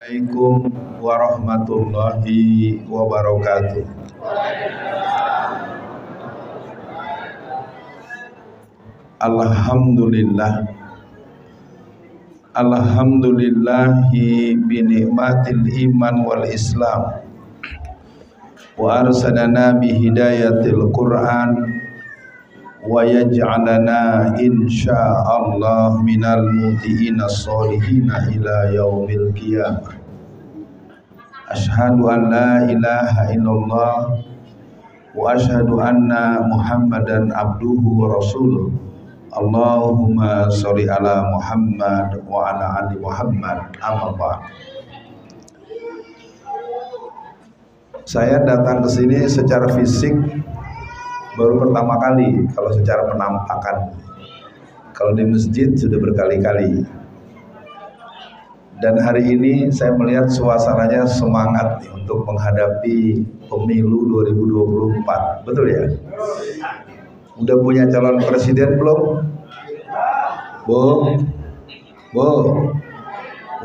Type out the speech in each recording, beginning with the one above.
Assalamualaikum warahmatullahi wabarakatuh. Alhamdulillah. Alhamdulillahi binikmatil iman wal islam wa arsalana bihidayatil Qur'an wa yaj'alana insyaallah minal mutiina sholihina ila yaumil qiyamah. Asyhadu an la ilaha illallah wa asyhadu anna Muhammadan abduhu wa rasuluh. Allahumma sholli ala Muhammad wa ala ali Muhammad. Amma ba'd. Saya datang ke sini secara fisik baru pertama kali, kalau secara penampakan. Kalau di masjid sudah berkali-kali. Dan hari ini saya melihat suasananya semangat nih, untuk menghadapi pemilu 2024. Betul ya? Udah punya calon presiden belum? Bu?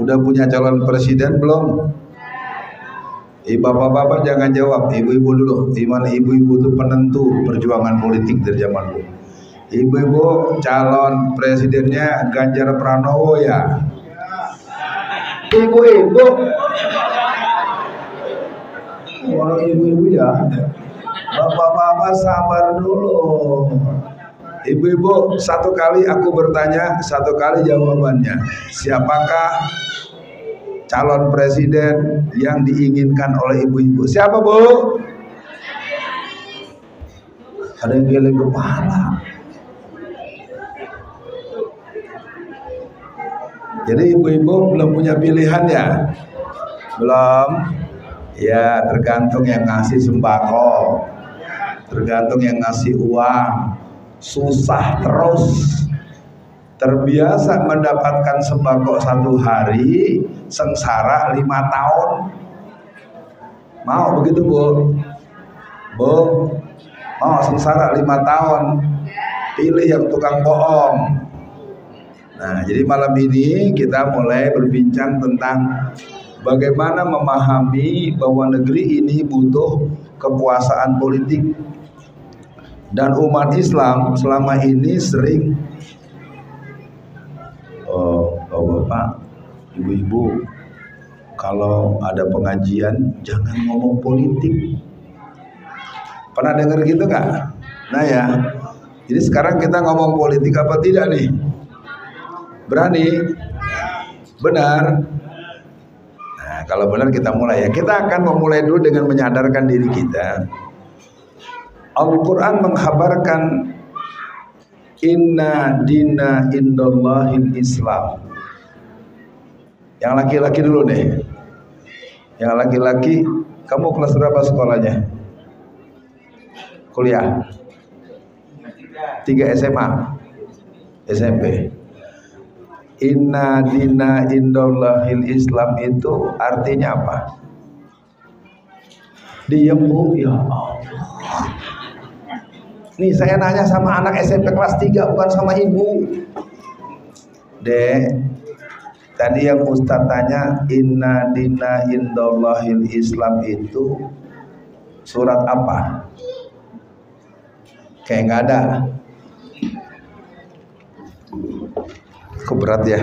Udah punya calon presiden belum? Bapak-bapak jangan jawab, ibu-ibu dulu. Gimana ibu-ibu itu penentu perjuangan politik dari zaman dulu. Ibu-ibu calon presidennya Ganjar Pranowo ya? Ibu-ibu. Orang ibu-ibu ya. Bapak-bapak sabar dulu. Ibu-ibu, satu kali aku bertanya, satu kali jawabannya. Siapakah calon presiden yang diinginkan oleh ibu-ibu? Siapa, Bu? Ada yang geleng kepala. Jadi ibu-ibu belum punya pilihan ya? Belum? Ya, tergantung yang ngasih sembako, tergantung yang ngasih uang. Susah terus. Terbiasa mendapatkan sembako 1 hari, sengsara 5 tahun. Mau begitu, Bu? Bu, mau sengsara 5 tahun? Pilih yang tukang bohong. Nah, jadi malam ini kita mulai berbincang tentang bagaimana memahami bahwa negeri ini butuh kekuasaan politik. Dan umat Islam selama ini sering Bapak, ibu-ibu, kalau ada pengajian jangan ngomong politik. Pernah dengar gitu gak? Nah ya, jadi sekarang kita ngomong politik apa tidak nih? Berani? Benar? Nah, kalau benar kita mulai ya. Kita akan memulai dulu dengan menyadarkan diri kita. Al-Quran mengkhabarkan inna dina indallahil Islam. Yang laki-laki dulu deh. Yang laki-laki, kamu kelas berapa sekolahnya? Kuliah? 3 SMA? SMP? Inna dina indallahil Islam itu artinya apa? Diam, Bu, ya Allah. Nih saya nanya sama anak SMP kelas 3, bukan sama ibu. Dek, tadi yang Ustaz tanya inna dina indallahil Islam itu surat apa? Kayak nggak ada. Keberat ya.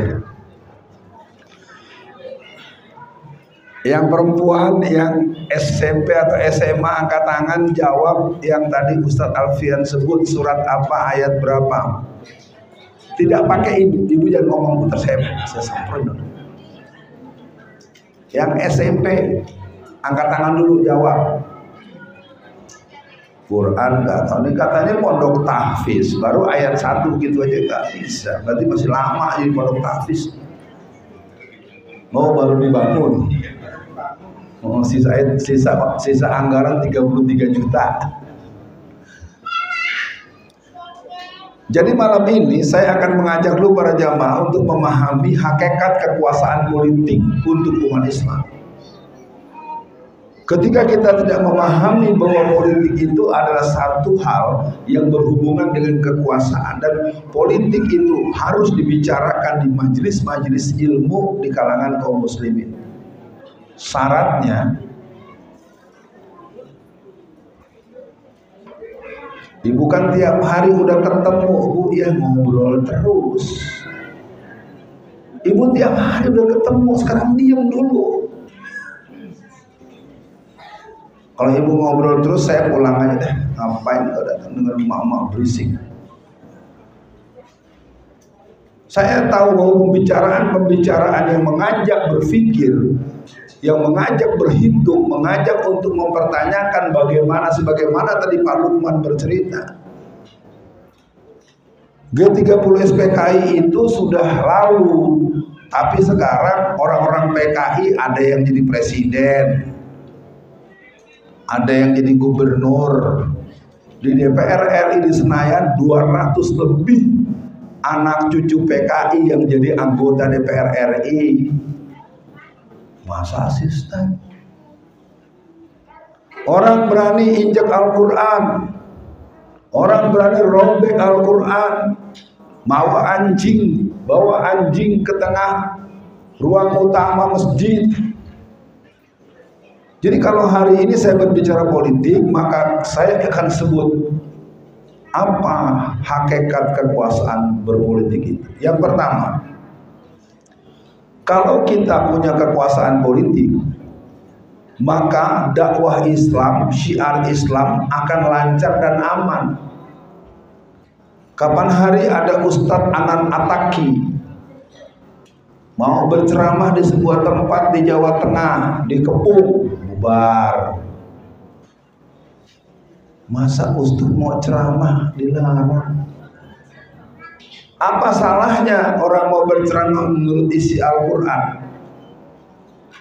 Yang perempuan yang SMP atau SMA angkat tangan jawab yang tadi Ustadz Alfian sebut surat apa, ayat berapa. Tidak pakai ibu jangan ngomong putar saya samperin dulu. Yang SMP angkat tangan dulu jawab. Quran nggak tahu, ini katanya pondok tahfiz baru ayat 1 gitu aja nggak bisa, berarti masih lama ini pondok tahfiz. Mau baru dibangun. Sisa anggaran 33 juta. Jadi malam ini saya akan mengajak dulu para jamaah untuk memahami hakikat kekuasaan politik untuk umat Islam. Ketika kita tidak memahami bahwa politik itu adalah satu hal yang berhubungan dengan kekuasaan, dan politik itu harus dibicarakan di majelis-majelis ilmu di kalangan kaum muslimin. Syaratnya ibu kan tiap hari udah ketemu, bu ya ngobrol terus. Ibu tiap hari udah ketemu, sekarang diam dulu. Kalau ibu ngobrol terus, saya pulang aja deh. Ngapain kalau datang dengan emak-emak berisik. Saya tahu bahwa pembicaraan yang mengajak berpikir, yang mengajak berhitung, mengajak untuk mempertanyakan sebagaimana tadi Pak Lukman bercerita. G30 SPKI itu sudah lalu, tapi sekarang orang-orang PKI ada yang jadi presiden, ada yang jadi gubernur. Di DPR RI di Senayan 200 lebih anak cucu PKI yang jadi anggota DPR RI. Masa asisten? Orang berani injak Al-Quran, orang berani robek Al-Quran, bawa anjing ke tengah ruang utama masjid. Jadi kalau hari ini saya berbicara politik, maka saya akan sebut apa hakikat kekuasaan berpolitik itu. Yang pertama, kalau kita punya kekuasaan politik, maka dakwah Islam, syiar Islam akan lancar dan aman. Kapan hari ada Ustadz Anan Ataki mau berceramah di sebuah tempat di Jawa Tengah, di Kepung, bubar. Masa Ustadz mau ceramah dilarang? Apa salahnya orang mau berceramah menurut isi Al-Quran?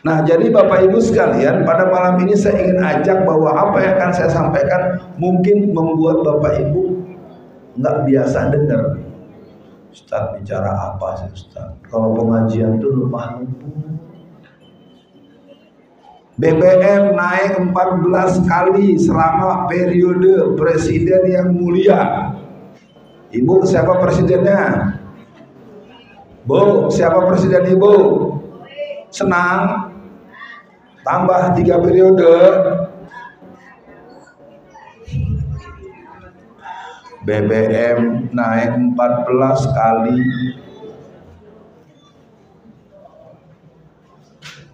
Nah, jadi Bapak Ibu sekalian, pada malam ini saya ingin ajak bahwa apa yang akan saya sampaikan mungkin membuat Bapak Ibu nggak biasa dengar. Ustadz bicara apa sih Ustadz? Kalau pengajian itu lupa. BBM naik 14 kali selama periode presiden yang mulia. Ibu, siapa presidennya? Bu, siapa presiden Ibu? Senang? Tambah 3 periode. BBM naik 14 kali.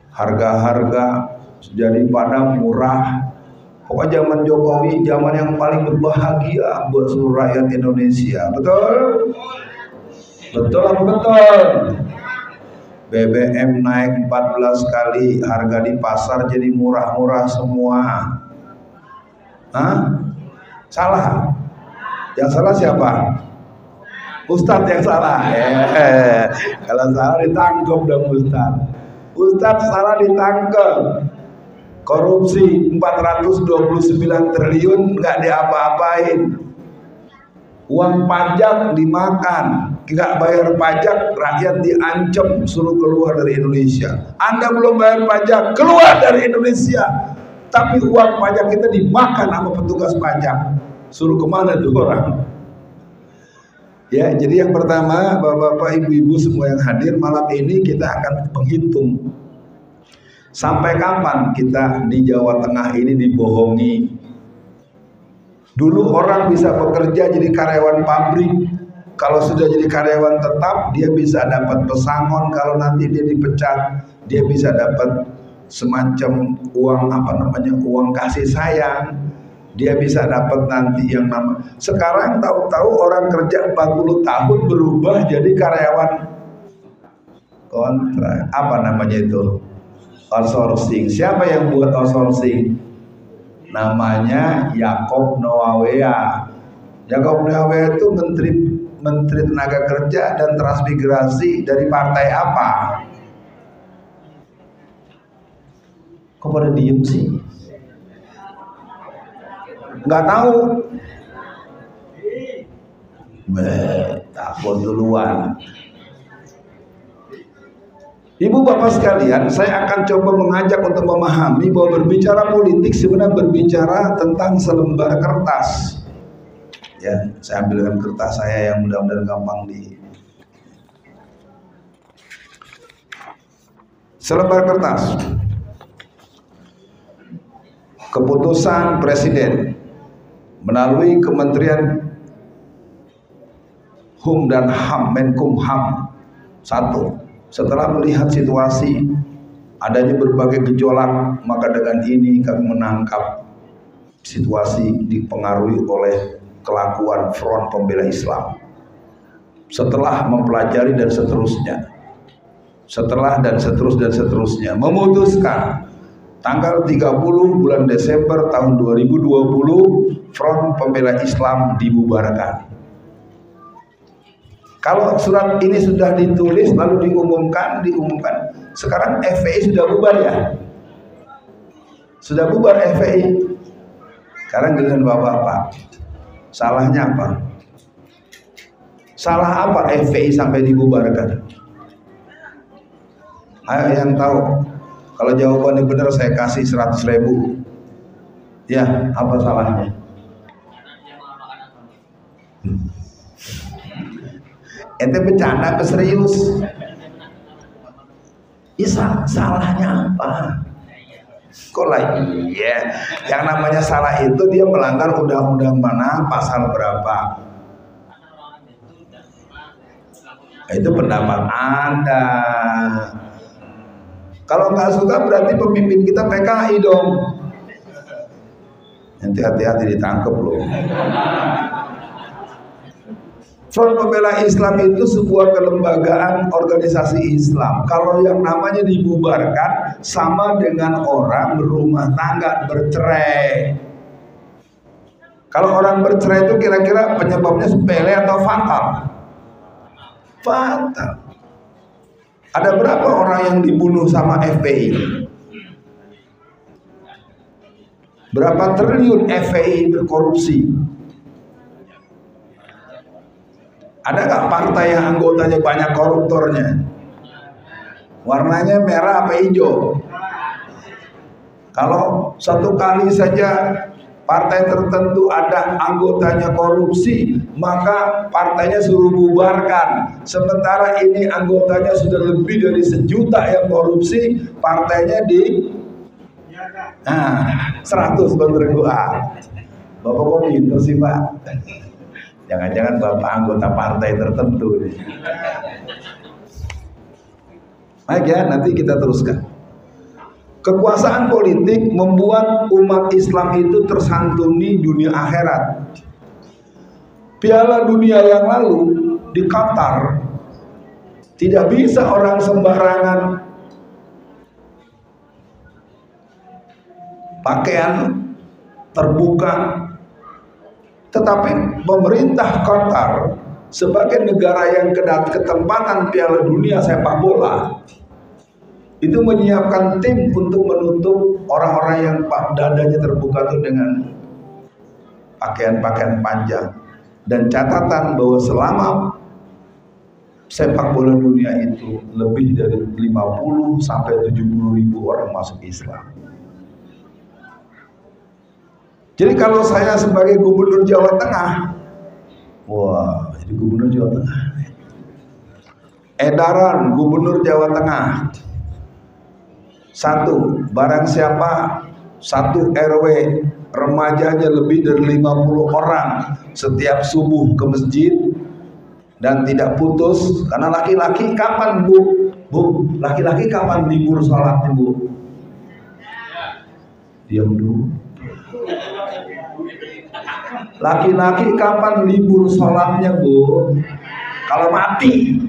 Harga-harga jadi pada murah. Pokoknya zaman Jokowi zaman yang paling berbahagia buat seluruh rakyat Indonesia. Betul? Betul apa betul? BBM naik 14 kali, harga di pasar jadi murah-murah semua. Hah? Salah? Yang salah siapa? Ustadz yang salah. Kalau salah ditangkap dong Ustadz. Ustadz salah ditangkap. Korupsi 429 triliun nggak diapa-apain. Uang pajak dimakan, nggak bayar pajak, rakyat diancam suruh keluar dari Indonesia. Anda belum bayar pajak, keluar dari Indonesia. Tapi uang pajak kita dimakan sama petugas pajak. Suruh kemana tuh orang? Ya, jadi yang pertama, Bapak-bapak, Ibu-ibu semua yang hadir malam ini kita akan menghitung sampai kapan kita di Jawa Tengah ini dibohongi. Dulu orang bisa bekerja jadi karyawan pabrik, kalau sudah jadi karyawan tetap dia bisa dapat pesangon, kalau nanti dia dipecat dia bisa dapat semacam uang uang kasih sayang, dia bisa dapat nanti yang nama. Sekarang tahu-tahu orang kerja 40 tahun berubah jadi karyawan kontrak, itu outsourcing. Siapa yang buat outsourcing? Namanya Yakob Noawea. Yakob Noawea itu menteri tenaga kerja dan transmigrasi dari partai apa? Kok pada diem sih? Nggak tahu. Takut duluan. Ibu bapak sekalian, saya akan coba mengajak untuk memahami bahwa berbicara politik sebenarnya berbicara tentang selembar kertas. Ya, saya ambilkan kertas saya yang mudah-mudahan gampang di. Selembar kertas. keputusan Presiden melalui Kementerian HUM dan HAM, Menkumham. Satu, setelah melihat situasi adanya berbagai gejolak, maka dengan ini kami menangkap situasi dipengaruhi oleh kelakuan Front Pembela Islam. Setelah mempelajari dan seterusnya, memutuskan tanggal 30 bulan Desember tahun 2020 Front Pembela Islam dibubarkan. Kalau surat ini sudah ditulis lalu diumumkan, sekarang FPI sudah bubar ya? Sudah bubar FPI. Sekarang dengan Bapak-bapak, salahnya apa? Salah apa FPI sampai dibubarkan? Ayo yang tahu. Kalau jawabannya benar saya kasih 100.000. Ya, apa salahnya? Ente bercanda apa serius? Isa, salahnya apa? Kok lagi? Iya, yang namanya salah itu dia melanggar undang-undang mana, pasal berapa? Itu pendapat Anda. Kalau nggak suka berarti pemimpin kita PKI dong. Nanti hati-hati ditangkap loh. Front Pembela Islam itu sebuah kelembagaan organisasi Islam. Kalau yang namanya dibubarkan sama dengan orang berumah tangga bercerai. Kalau orang bercerai itu kira-kira penyebabnya sepele atau fatal? Fatal. Ada berapa orang yang dibunuh sama FPI? Berapa triliun FPI berkorupsi? Ada nggak partai yang anggotanya banyak koruptornya? Warnanya merah apa hijau? Kalau satu kali saja partai tertentu ada anggotanya korupsi, maka partainya suruh bubarkan. Sementara ini anggotanya sudah lebih dari 1 juta yang korupsi, partainya di 100 bener gua. Bapak kok pinter sih Pak? Jangan-jangan Bapak anggota partai tertentu nih. Baik ya, nanti kita teruskan. Kekuasaan politik membuat umat Islam itu tersantuni dunia akhirat. Piala dunia yang lalu di Qatar, tidak bisa orang sembarangan pakaian terbuka. Tetapi pemerintah Qatar sebagai negara yang ketempatan Piala Dunia sepak bola itu menyiapkan tim untuk menutup orang-orang yang dadanya terbuka itu dengan pakaian-pakaian panjang. Dan catatan bahwa selama sepak bola dunia itu lebih dari 50 sampai 70 ribu orang masuk Islam. Jadi kalau saya sebagai gubernur Jawa Tengah, wah, jadi gubernur Jawa Tengah. Edaran gubernur Jawa Tengah. 1, barang siapa 1 RW remajanya lebih dari 50 orang setiap subuh ke masjid dan tidak putus, karena laki-laki kapan Bu, laki-laki kapan libur sholatnya Bu? Diam dulu. Laki-laki kapan libur sholatnya Bu? Kalau mati.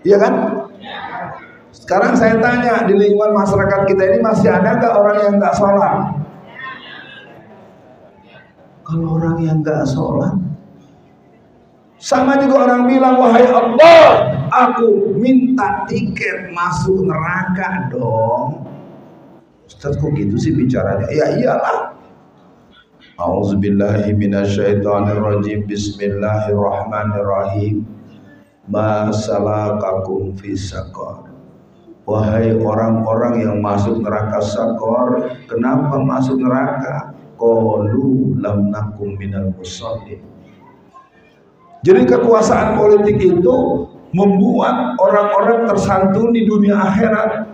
Iya kan? Sekarang saya tanya, di lingkungan masyarakat kita ini masih ada nggak orang yang nggak sholat? Kalau orang yang nggak sholat, sama juga orang bilang, wahai Allah, aku minta tiket masuk neraka dong. Ustaz kok gitu sih bicaranya? Ya iyalah. A'udzubillahi minasyaitonirrajim. Bismillahirrahmanirrahim. Ma salakakum fis saqar. Wahai orang-orang yang masuk neraka Sakor, kenapa masuk neraka? Qalu lam nakum minal musallin. Jadi kekuasaan politik itu membuat orang-orang tersantuni di dunia akhirat.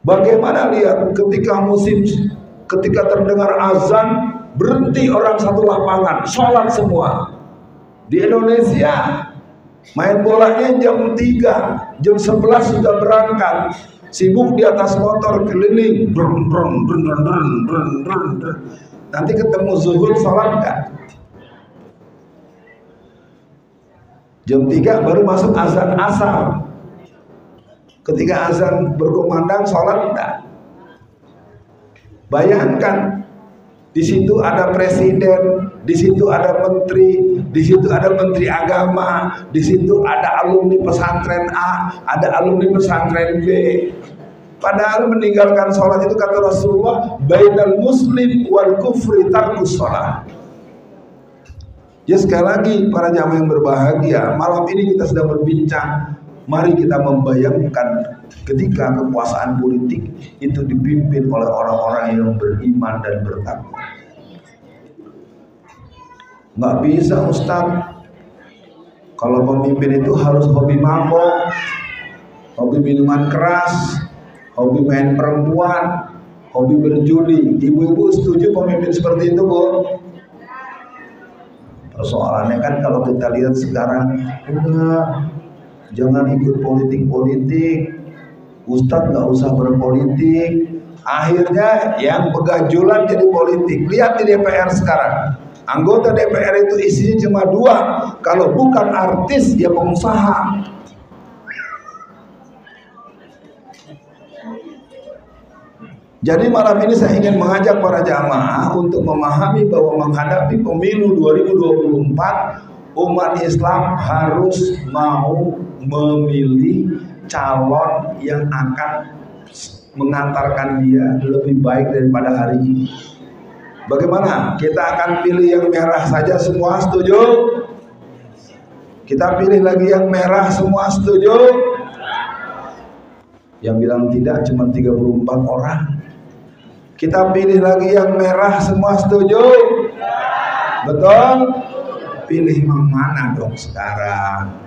Bagaimana lihat ketika terdengar azan, berhenti orang satu lapangan, sholat semua. Di Indonesia main bolanya jam 3, jam 11 sudah berangkat, sibuk di atas motor keliling, nanti ketemu zuhur sholat enggak? Jam 3 baru masuk azan asar. Ketika azan berkumandang sholat enggak? Bayangkan, di situ ada presiden, di situ ada menteri, di situ ada menteri agama, di situ ada alumni pesantren A, ada alumni pesantren B. Padahal meninggalkan sholat itu kata Rasulullah, bainal muslim wal kufri tarkus sholat. Ya sekali lagi para jamaah yang berbahagia, malam ini kita sedang berbincang. Mari kita membayangkan ketika kekuasaan politik itu dipimpin oleh orang-orang yang beriman dan bertakwa. Nggak bisa Ustaz, kalau pemimpin itu harus hobi mabok, hobi minuman keras, hobi main perempuan, hobi berjudi. Ibu-ibu setuju pemimpin seperti itu, Bu? Persoalannya kan kalau kita lihat sekarang, enggak, jangan ikut politik-politik, Ustadz nggak usah berpolitik. Akhirnya yang begajulan jadi politik. Lihat di DPR sekarang, anggota DPR itu isinya cuma 2, kalau bukan artis ya pengusaha. Jadi malam ini saya ingin mengajak para jamaah untuk memahami bahwa menghadapi pemilu 2024, umat Islam harus mau memilih calon yang akan mengantarkan dia lebih baik daripada hari ini. Bagaimana? Kita akan pilih yang merah saja semua, setuju? Kita pilih lagi yang merah semua, setuju? Yang bilang tidak cuma 34 orang. Kita pilih lagi yang merah semua, setuju? Betul? Pilih yang mana dong sekarang?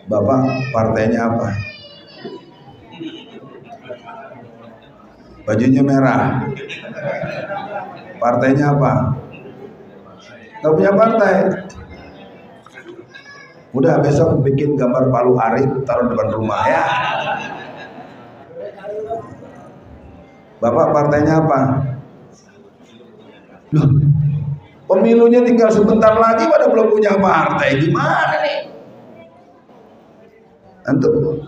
Bapak partainya apa? Bajunya merah. Partainya apa? Gak punya partai. Udah besok bikin gambar Palu Arit, taruh depan rumah ya. Bapak partainya apa? Loh, pemilunya tinggal sebentar lagi pada belum punya partai. Gimana nih? Antum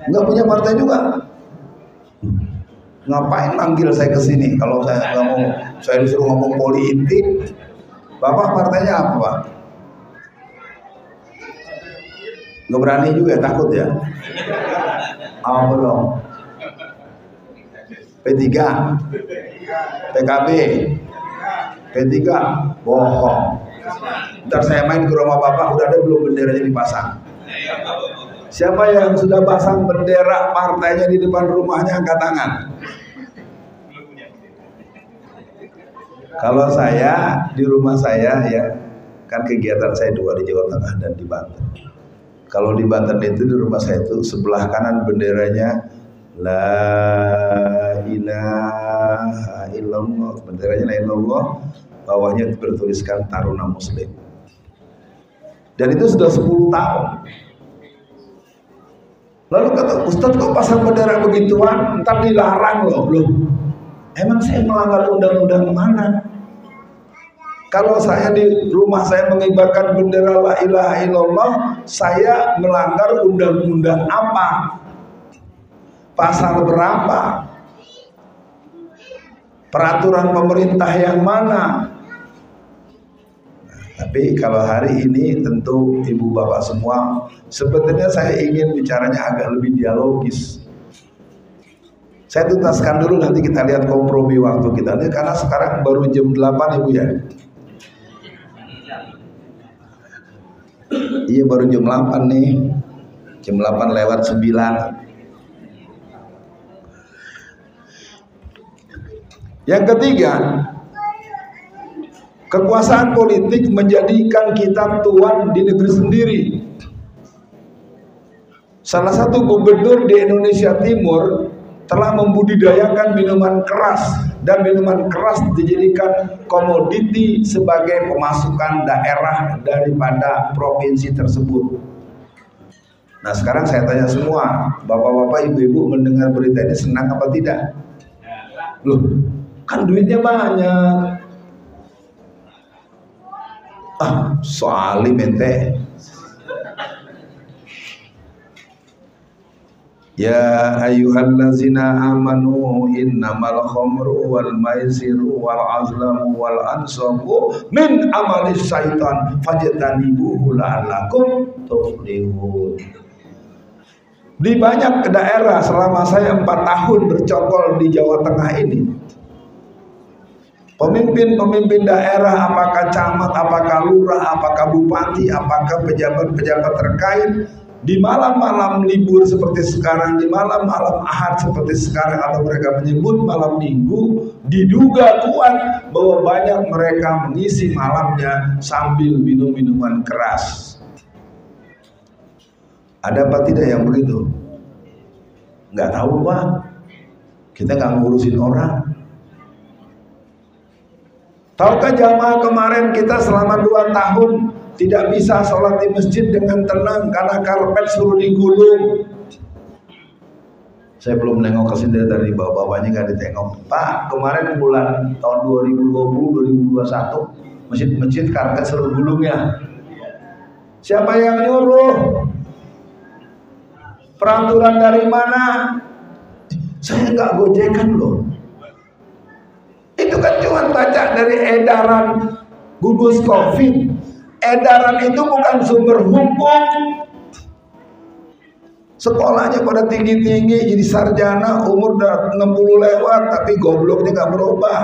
nggak punya partai juga? Ngapain manggil saya ke sini kalau saya nggak mau, saya disuruh ngomong politik? Bapak partainya apa, Pak? Nggak berani juga, takut ya? Apa dong? P3, PKB, P3, bohong. Ntar saya main ke rumah Bapak, udah ada belum benderanya dipasang? Siapa yang sudah pasang bendera partainya di depan rumahnya, angkat tangan. Kalau saya di rumah saya ya, kan kegiatan saya 2 di Jawa Tengah dan di Banten. Kalau di Banten itu di rumah saya itu sebelah kanan benderanya La ilaha illallah, benderanya La ilaha illallah, bawahnya bertuliskan Taruna Muslim. Dan itu sudah 10 tahun. Lalu kata Ustadz, kok pasang bendera begituan, ntar dilarang loh. Emang saya melanggar undang-undang mana? Kalau saya di rumah saya mengibarkan bendera La ilaha illallah, saya melanggar undang-undang apa? Pasal berapa? Peraturan pemerintah yang mana? Tapi kalau hari ini tentu ibu bapak semua, sebetulnya saya ingin bicaranya agak lebih dialogis. Saya tuntaskan dulu, nanti kita lihat kompromi waktu kita. Ini karena sekarang baru jam 8 ibu ya. Iya baru jam 8 nih. Jam 8 lewat 9. Yang ketiga, kekuasaan politik menjadikan kita tuan di negeri sendiri. Salah satu gubernur di Indonesia Timur telah membudidayakan minuman keras, dan minuman keras dijadikan komoditi sebagai pemasukan daerah daripada provinsi tersebut. Nah sekarang saya tanya semua, bapak-bapak, ibu-ibu mendengar berita ini senang apa tidak? Loh, kan duitnya banyak. Soalim ente. Ya ayyuhallazina amanu innamal khamru wal maisiru wal azlamu wal ansabu min amalis syaitan fajtanibuhu la'allakum tuflihun. Di banyak daerah selama saya 4 tahun bercokol di Jawa Tengah ini, pemimpin-pemimpin daerah, apakah camat, apakah lurah, apakah bupati, apakah pejabat-pejabat terkait, di malam-malam libur seperti sekarang, di malam-malam Ahad seperti sekarang, atau mereka menyebut malam Minggu, diduga kuat bahwa banyak mereka mengisi malamnya sambil minum minuman keras. Ada apa tidak yang begitu? Nggak tahu Pak, kita nggak ngurusin orang. Tahukah jamaah kemarin kita selama 2 tahun tidak bisa sholat di masjid dengan tenang karena karpet suruh digulung. Saya belum nengok ke sini dari bapak-bapaknya, nggak ditengok. Pak, kemarin bulan tahun 2020-2021 masjid-masjid karpet suruh gulung ya. Siapa yang nyuruh? Peraturan dari mana? Saya nggak gojekan loh. Itu kan cuma baca dari edaran gugus COVID. Edaran itu bukan sumber hukum. Sekolahnya pada tinggi-tinggi, jadi sarjana, umur udah 60 lewat, tapi gobloknya nggak berubah.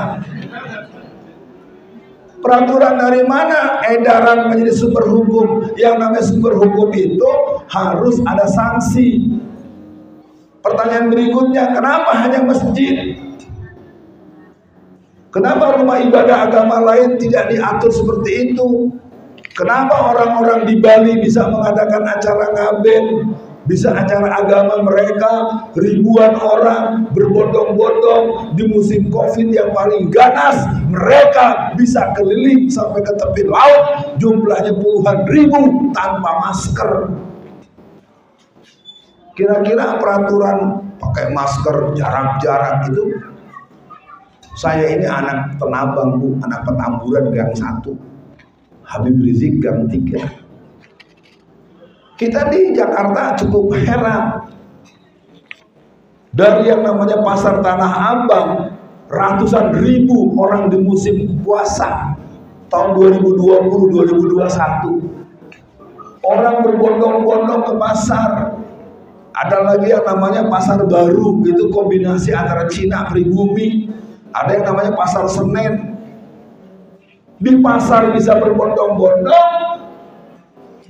Peraturan dari mana edaran menjadi sumber hukum? Yang namanya sumber hukum itu harus ada sanksi. Pertanyaan berikutnya, kenapa hanya masjid? Kenapa rumah ibadah agama lain tidak diatur seperti itu? Kenapa orang-orang di Bali bisa mengadakan acara ngaben, bisa acara agama mereka, ribuan orang berbondong-bondong di musim COVID yang paling ganas, mereka bisa keliling sampai ke tepi laut, jumlahnya puluhan ribu tanpa masker. Kira-kira peraturan pakai masker, jarak-jarak itu, saya ini anak Tenabang Bu, anak Petamburan Gang 1. Habib Rizik Gang 3. Kita di Jakarta cukup heran. Dari yang namanya pasar Tanah Abang, ratusan ribu orang di musim puasa tahun 2020-2021. Orang berbondong-bondong ke pasar. Ada lagi yang namanya pasar baru, itu kombinasi antara Cina pribumi. Ada yang namanya pasar Senen. Di pasar bisa berbondong-bondong,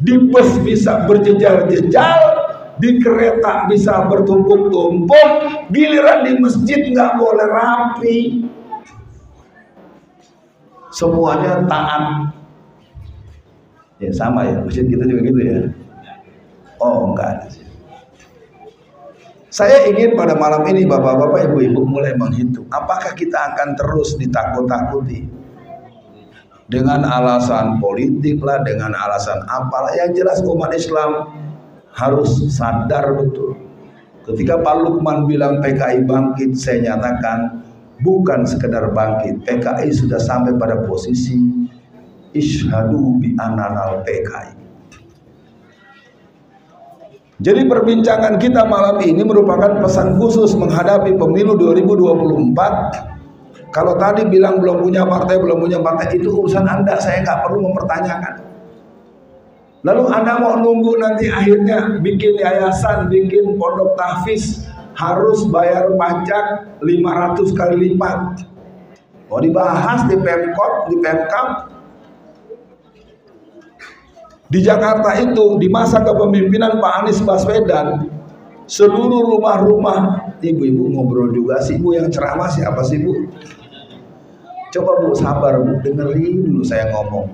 di bus bisa berjejar-jejar, di kereta bisa bertumpuk-tumpuk, giliran di masjid nggak boleh rapi. Semuanya taat. Ya sama ya, masjid kita juga gitu ya. Oh enggak. Saya ingin pada malam ini bapak-bapak, ibu-ibu mulai menghitung, apakah kita akan terus ditakut-takuti dengan alasan politik lah, dengan alasan apalah. Yang jelas umat Islam harus sadar betul. Ketika Pak Lukman bilang PKI bangkit, saya nyatakan bukan sekedar bangkit, PKI sudah sampai pada posisi isyhadu bi annal PKI. Jadi perbincangan kita malam ini merupakan pesan khusus menghadapi pemilu 2024. Kalau tadi bilang belum punya partai, itu urusan Anda, saya nggak perlu mempertanyakan. Lalu Anda mau nunggu nanti akhirnya bikin yayasan, bikin pondok tahfiz, harus bayar pajak 500 kali lipat. Mau dibahas di Pemkot, di Pemkab. Di Jakarta itu, di masa kepemimpinan Pak Anies Baswedan, seluruh rumah-rumah, ibu-ibu ngobrol juga sih, Bu, yang ceramah siapa sih Bu? Coba Bu sabar Bu, dengerin dulu saya ngomong.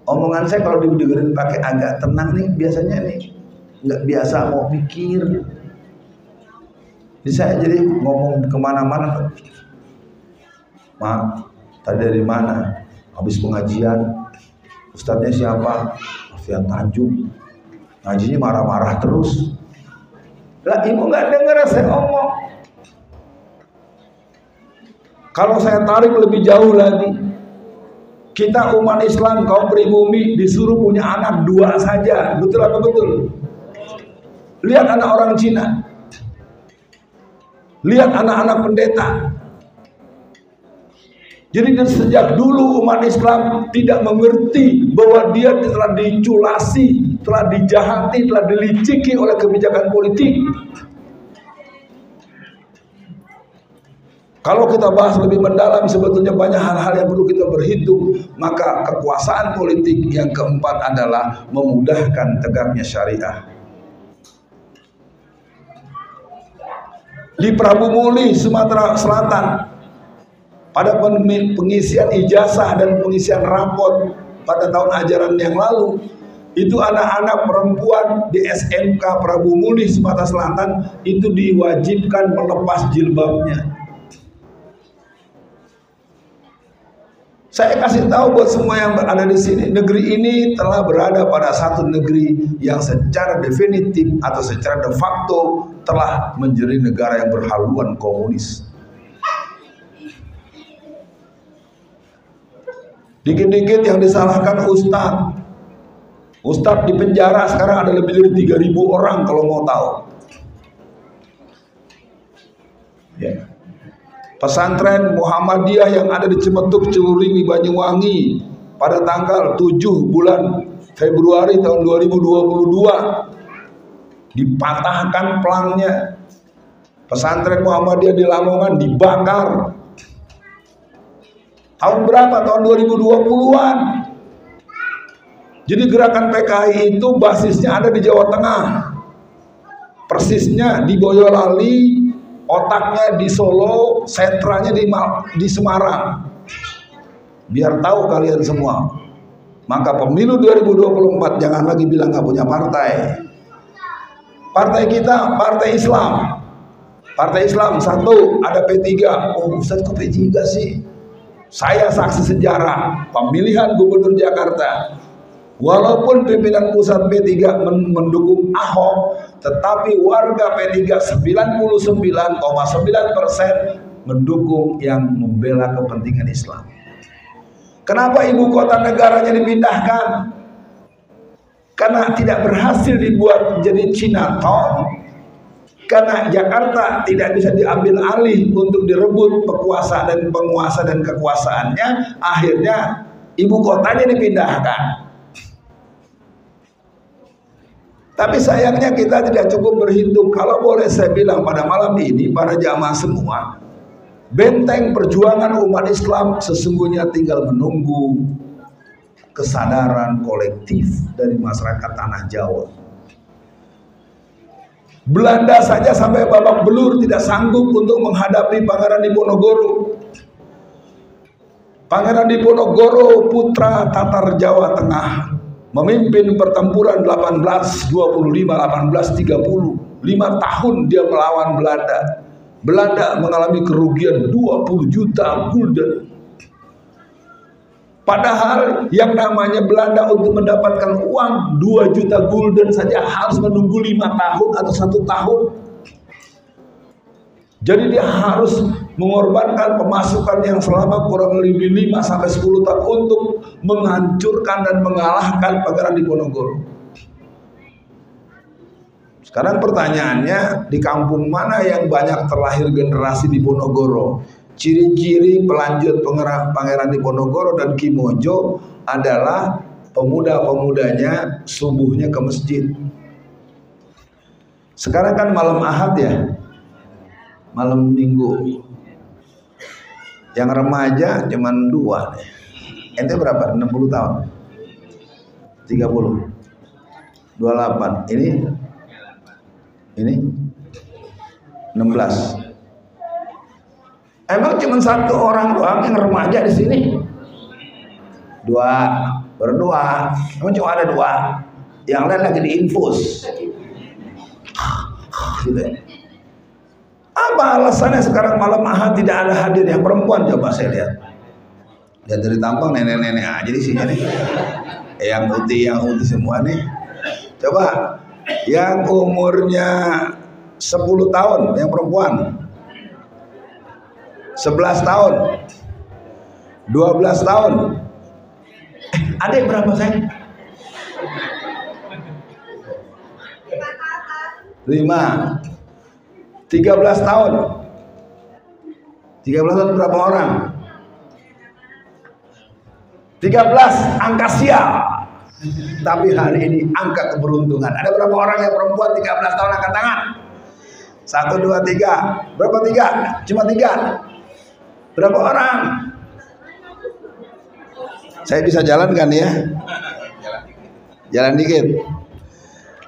Omongan saya kalau dengerin pakai agak tenang nih, biasanya nih nggak biasa mau mikir. Jadi saya jadi ngomong kemana-mana, Mak, tadi dari mana? Habis pengajian, ustadznya siapa? Alfian Tanjung. Ngajinya marah-marah terus. Lah ibu nggak dengar saya ngomong. Kalau saya tarik lebih jauh lagi, kita umat Islam kaum pribumi disuruh punya anak 2 saja, betul apa betul? Lihat anak orang Cina, lihat anak-anak pendeta. Jadi sejak dulu umat Islam tidak mengerti bahwa dia telah diculasi, telah dijahati, telah diliciki oleh kebijakan politik. Kalau kita bahas lebih mendalam, sebetulnya banyak hal-hal yang perlu kita berhitung. Maka kekuasaan politik yang keempat adalah memudahkan tegaknya syariah. Di Prabu Muli, Sumatera Selatan, pada pengisian ijazah dan pengisian rapot pada tahun ajaran yang lalu, itu anak-anak perempuan di SMK Prabu Muli, Sumatera Selatan itu diwajibkan melepas jilbabnya. Saya kasih tahu buat semua yang berada di sini, negeri ini telah berada pada satu negeri yang secara definitif atau secara de facto telah menjadi negara yang berhaluan komunis. Dikit-dikit yang disalahkan ustadz. Ustadz di penjara sekarang ada lebih dari 3.000 orang kalau mau tahu. Ya. Pesantren Muhammadiyah yang ada di Cimetuk, Celuringi, Banyuwangi pada tanggal 7 bulan Februari tahun 2022 dipatahkan pelangnya. Pesantren Muhammadiyah di Lamongan dibakar. Tahun berapa? Tahun 2020-an. Jadi gerakan PKI itu basisnya ada di Jawa Tengah, persisnya di Boyolali, otaknya di Solo, sentranya di Semarang. Biar tahu kalian semua. Maka pemilu 2024 jangan lagi bilang nggak punya partai. Partai kita partai Islam. Partai Islam satu, ada P3. Oh, Ustaz kok P3 sih? Saya saksi sejarah pemilihan gubernur Jakarta. Walaupun pimpinan pusat P3 mendukung Ahok, tetapi warga P3 99,9% mendukung yang membela kepentingan Islam. Kenapa ibu kota negaranya dipindahkan? Karena tidak berhasil dibuat menjadi Chinatown. Karena Jakarta tidak bisa diambil alih untuk direbut kekuasaan dan penguasa dan kekuasaannya, akhirnya ibu kotanya dipindahkan. Tapi sayangnya kita tidak cukup berhitung. Kalau boleh saya bilang pada malam ini, para jamaah semua, benteng perjuangan umat Islam sesungguhnya tinggal menunggu kesadaran kolektif dari masyarakat tanah Jawa. Belanda saja sampai babak belur tidak sanggup untuk menghadapi Pangeran Diponegoro. Pangeran Diponegoro putra Tatar Jawa Tengah memimpin pertempuran 1825-1830. 5 tahun dia melawan Belanda. Belanda mengalami kerugian 20 juta gulden. Padahal yang namanya Belanda untuk mendapatkan uang 2 juta gulden saja harus menunggu 5 tahun atau 1 tahun. Jadi dia harus mengorbankan pemasukan yang selama kurang lebih 5-10 tahun untuk menghancurkan dan mengalahkan Pangeran Diponegoro. Sekarang pertanyaannya, di kampung mana yang banyak terlahir generasi Diponegoro? Ciri-ciri pelanjut Pangeran Diponegoro dan Ki Mojo adalah pemuda-pemudanya subuhnya ke masjid. Sekarang kan malam Ahad ya, malam Minggu. Yang remaja cuman 2. Ente berapa? 60 tahun? 30? 28? Ini 16. Emang cuma 1 orang doang yang remaja di sini? 2, berdua. Emang cuma ada 2. Yang lain lagi diinfus. Gitu. Apa alasannya sekarang malam Ahad tidak ada hadir yang perempuan? Coba saya lihat. Dan dari tampang nenek-nenek aja di sini nih. Yang putih semua nih. Coba yang umurnya 10 tahun yang perempuan, 11 tahun, 12 tahun. Adik berapa sayang? 5. 13 tahun. 13 tahun berapa orang? 13 angka sial. Tapi hari ini angka keberuntungan. Ada berapa orang yang perempuan 13 tahun angkat tangan? 1, 2, 3. Berapa 3? Cuma 3. Berapa orang? Saya bisa jalan kan ya? Jalan dikit.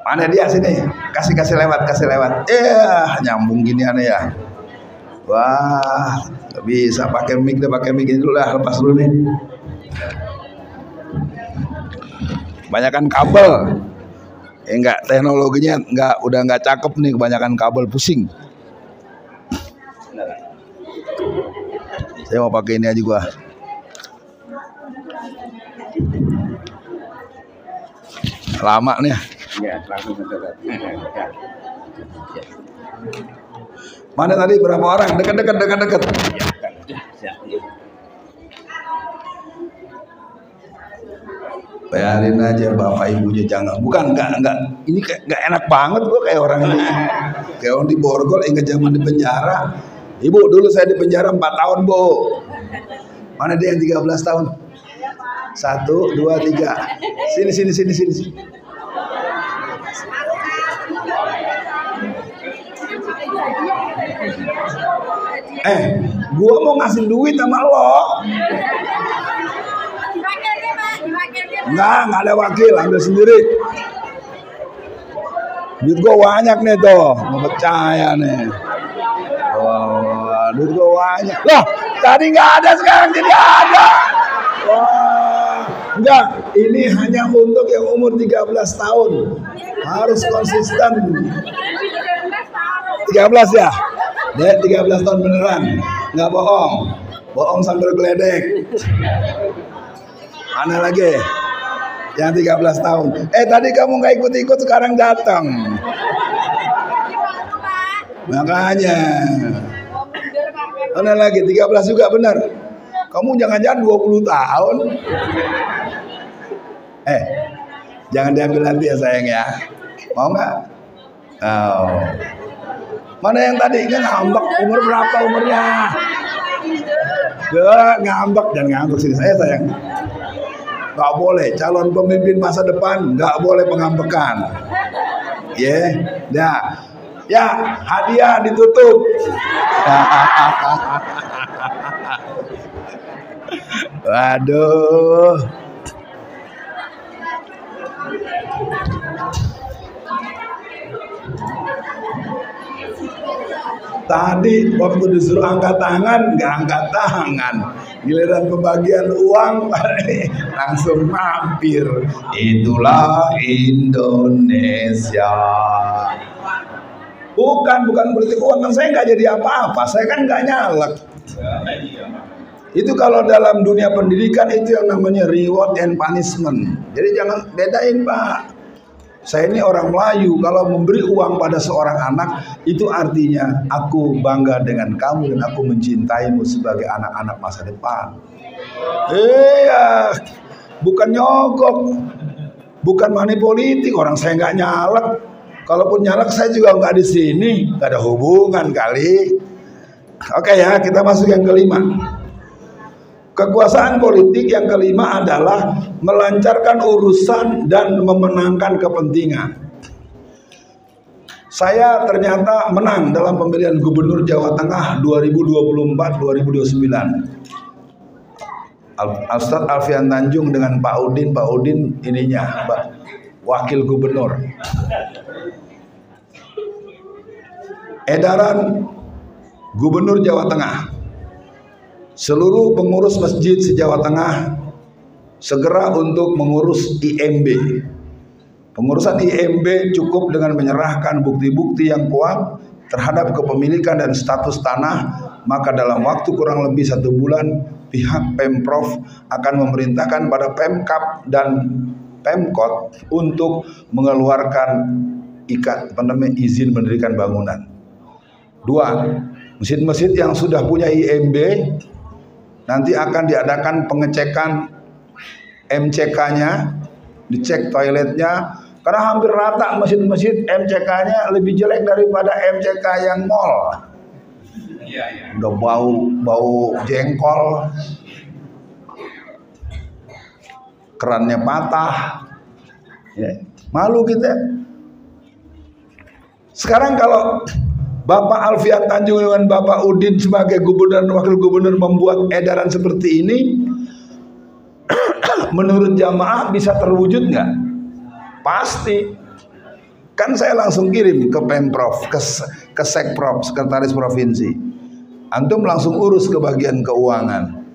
Mana dia sini? Kasih lewat. Nyambung gini aneh ya. Wah, gak bisa pakai mic ini dulu lah, lepas dulu nih. Kebanyakan kabel. Enggak, teknologinya udah enggak cakep nih, kebanyakan kabel, pusing. Saya mau pakai ini aja gua. Lama nih. Mana tadi berapa orang? Dekat. Bayarin aja bapak ibunya, jangan. Bukan enggak. Ini enggak enak banget gua kayak orang di Borgol ingat zaman di penjara. Ibu, dulu saya di penjara 4 tahun, Bu. Mana dia yang 13 tahun? 1, 2, 3. Sini. Gua mau ngasih duit sama lo. Enggak ada wakil, ambil sendiri. Duit gua banyak nih tuh, mau percaya nih. Wah, duit gua banyak. Loh, tadi nggak ada, sekarang jadi ada. Wah, enggak, ini hanya untuk yang umur 13 tahun. Harus konsisten. 13 ya? Dek, 13 tahun beneran. Nggak bohong. Bohong sambil geledek. Mana lagi? Yang 13 tahun. Tadi kamu nggak ikut-ikut, sekarang datang. Makanya. Mana lagi? 13 juga benar. Kamu jangan-jangan 20 tahun. Jangan diambil nanti ya sayang ya. Mau nggak? Oh. Mana yang tadi? Kan ngambek. Umur berapa umurnya? Ngambek, jangan ngambek sini saya sayang. Nggak boleh, calon pemimpin masa depan nggak boleh pengambekan. Ya, hadiah ditutup. Waduh. Tadi waktu disuruh angkat tangan, nggak angkat tangan. Giliran pembagian uang, langsung mampir. Itulah Indonesia. Bukan politik uang, kan saya nggak jadi apa-apa. Saya kan nggak nyalek. Itu kalau dalam dunia pendidikan itu yang namanya reward and punishment. Jadi jangan bedain, Pak. Saya ini orang Melayu, kalau memberi uang pada seorang anak, itu artinya aku bangga dengan kamu dan aku mencintaimu sebagai anak-anak masa depan. Iya, bukan nyogok, bukan money politik. Orang saya nggak nyalek. Kalaupun nyalek saya juga nggak di sini, nggak ada hubungan kali. Oke ya, kita masuk yang kelima. Kekuasaan politik yang kelima adalah melancarkan urusan dan memenangkan kepentingan. Saya ternyata menang dalam pemilihan Gubernur Jawa Tengah 2024-2029. Ustadz Alfian Tanjung dengan Pak Udin ininya, Wakil Gubernur. Edaran Gubernur Jawa Tengah. Seluruh pengurus masjid se-Jawa Tengah segera untuk mengurus IMB. Pengurusan IMB cukup dengan menyerahkan bukti-bukti yang kuat terhadap kepemilikan dan status tanah, maka dalam waktu kurang lebih 1 bulan pihak Pemprov akan memerintahkan pada Pemkab dan Pemkot untuk mengeluarkan izin mendirikan bangunan. 2. Masjid-masjid yang sudah punya IMB nanti akan diadakan pengecekan MCK-nya, dicek toiletnya, karena hampir rata masjid-masjid MCK-nya lebih jelek daripada MCK yang mall. Udah bau jengkol, kerannya patah, ya, malu kita. Sekarang kalau Bapak Alfian Tanjung dengan Bapak Udin sebagai gubernur dan wakil gubernur membuat edaran seperti ini, menurut jamaah bisa terwujud nggak? Pasti. Kan saya langsung kirim ke Pemprov, ke Sekprov, Sekretaris Provinsi. Antum langsung urus ke bagian keuangan.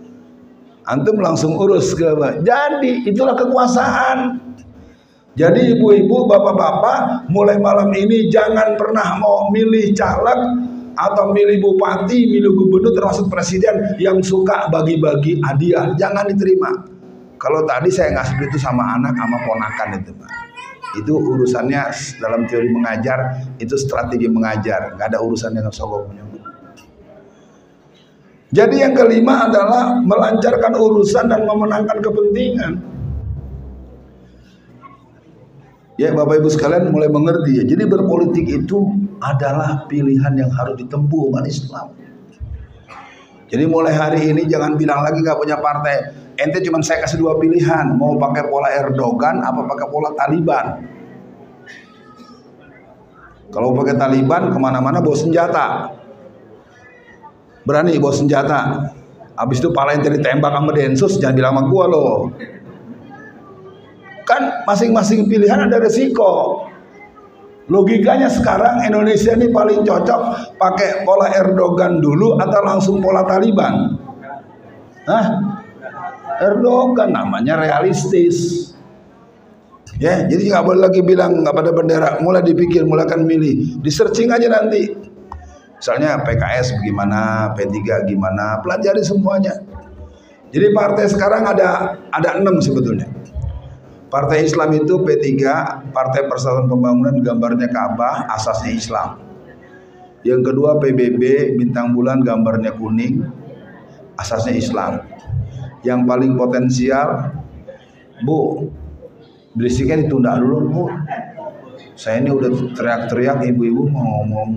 Antum langsung urus ke. Jadi itulah kekuasaan. Jadi ibu-ibu, bapak-bapak, mulai malam ini jangan pernah mau milih caleg atau milih bupati, milih gubernur termasuk presiden yang suka bagi-bagi hadiah. Jangan diterima. Kalau tadi saya ngasih itu sama anak sama ponakan itu, Pak. Itu urusannya dalam teori mengajar, itu strategi mengajar, nggak ada urusan dengan sogok menyogok. Jadi yang kelima adalah melancarkan urusan dan memenangkan kepentingan. Ya Bapak Ibu sekalian mulai mengerti ya. Jadi berpolitik itu adalah pilihan yang harus ditempuh umat Islam. Jadi mulai hari ini jangan bilang lagi nggak punya partai. Ente cuma saya kasih 2 pilihan, mau pakai pola Erdogan apa pakai pola Taliban. Kalau pakai Taliban kemana-mana bawa senjata, berani bawa senjata. Habis itu pala ente ditembak sama Densus, jangan bilang sama gua loh. Kan masing-masing pilihan ada resiko. Logikanya sekarang Indonesia ini paling cocok pakai pola Erdogan dulu atau langsung pola Taliban? Hah? Erdogan namanya realistis. Ya, jadi nggak boleh lagi bilang nggak pada bendera. Mulai dipikir, mulai akan milih. Di searching aja nanti. Misalnya PKS bagaimana, P3 gimana, pelajari semuanya. Jadi partai sekarang ada 6 sebetulnya. Partai Islam itu P3, Partai Persatuan Pembangunan, gambarnya Ka'bah, asasnya Islam. Yang kedua PBB, bintang bulan, gambarnya kuning, asasnya Islam. Yang paling potensial, Bu, berisiknya ditunda dulu, Bu. Saya ini udah teriak-teriak, ibu-ibu mau ngomong.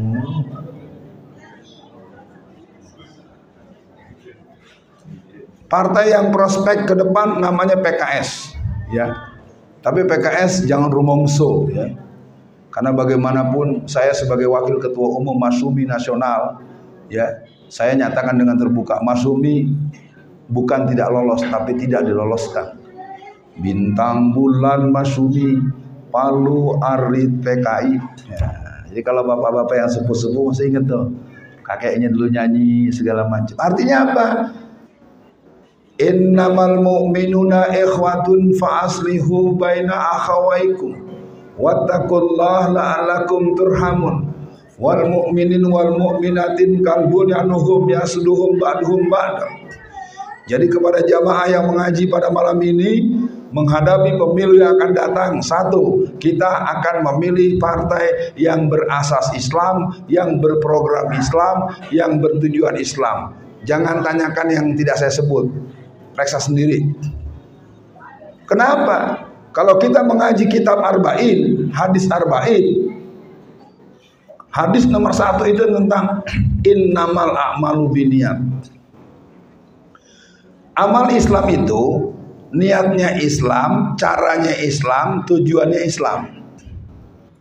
Partai yang prospek ke depan namanya PKS, ya. Tapi PKS jangan rumongso, ya. Karena bagaimanapun saya sebagai wakil ketua umum Masyumi Nasional, ya, saya nyatakan dengan terbuka, Masyumi bukan tidak lolos, tapi tidak diloloskan. Bintang bulan Masyumi, Palu Arit PKI. Ya, jadi kalau bapak-bapak yang sepuh-sepuh masih ingat tuh, kakeknya dulu nyanyi segala macam. Artinya apa? Innamal mu'minuna ikhwatun fa aslihu baina akhawaikum wattaqullaha la'allakum turhamun wal mu'minin wal mu'minatin kal bunyanuhum yasduhum ba'duhum ba'da. Jadi kepada jamaah yang mengaji pada malam ini, menghadapi pemilu yang akan datang, 1, kita akan memilih partai yang berasas Islam, yang berprogram Islam, yang bertujuan Islam. Jangan tanyakan yang tidak saya sebut, periksa sendiri. Kenapa? Kalau kita mengaji kitab Arba'in, hadis Arba'in, hadis nomor 1 itu tentang innamal a'malu binniyat. Amal Islam itu niatnya Islam, caranya Islam, tujuannya Islam.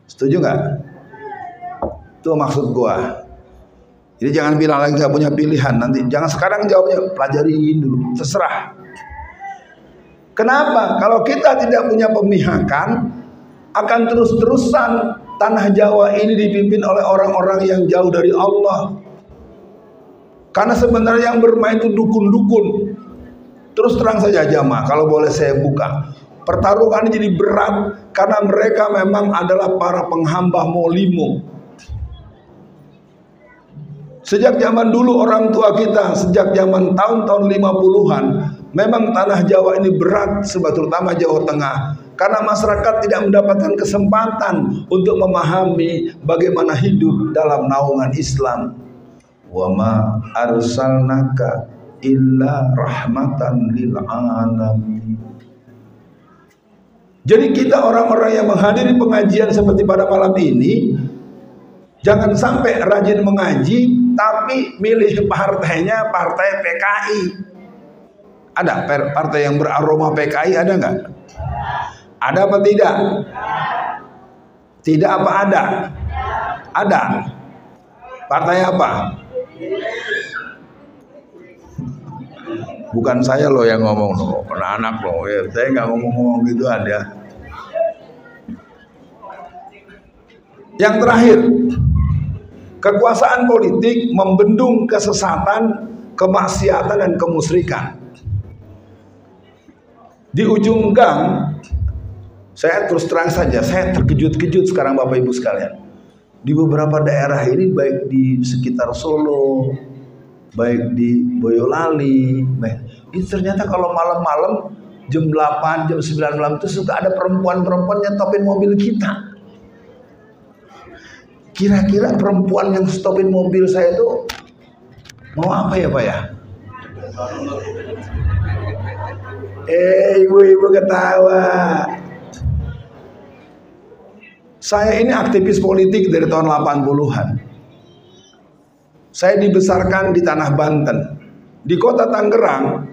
Setuju nggak? Itu maksud gua. Jadi jangan bilang lagi nggak punya pilihan. Nanti jangan sekarang jawabnya, pelajarin dulu, terserah. Kenapa? Kalau kita tidak punya pemihakan, akan terus-terusan tanah Jawa ini dipimpin oleh orang-orang yang jauh dari Allah. Karena sebenarnya yang bermain itu dukun-dukun. Terus terang saja jamaah, kalau boleh saya buka, Pertarungan ini jadi berat karena mereka memang adalah para penghamba molimo. Sejak zaman dulu orang tua kita, sejak zaman tahun-tahun 50-an, memang tanah Jawa ini berat, terutama Jawa Tengah. Karena masyarakat tidak mendapatkan kesempatan untuk memahami bagaimana hidup dalam naungan Islam. Wa ma arsalnaka illa rahmatan lil alamin. Jadi kita orang-orang yang menghadiri pengajian seperti pada malam ini, jangan sampai rajin mengaji tapi milih partainya partai PKI. Ada partai yang beraroma PKI, ada nggak? Ada apa tidak? Tidak apa ada? Ada. Partai apa? Bukan saya loh yang ngomong loh, anak-anak loh. Ya, saya nggak ngomong-ngomong gitu ada. Yang terakhir, kekuasaan politik membendung kesesatan, kemaksiatan dan kemusyrikan. Di ujung gang, saya terus terang saja, saya terkejut-kejut sekarang Bapak Ibu sekalian. Di beberapa daerah ini, baik di sekitar Solo, baik di Boyolali, itu ternyata kalau malam-malam jam 8, jam 9 malam itu suka ada perempuan-perempuan yang stopin mobil kita. Kira-kira perempuan yang stopin mobil saya itu mau apa ya Pak ya? Ibu-ibu ketawa. Saya ini aktivis politik dari tahun 80-an. Saya dibesarkan di tanah Banten. Di kota Tangerang,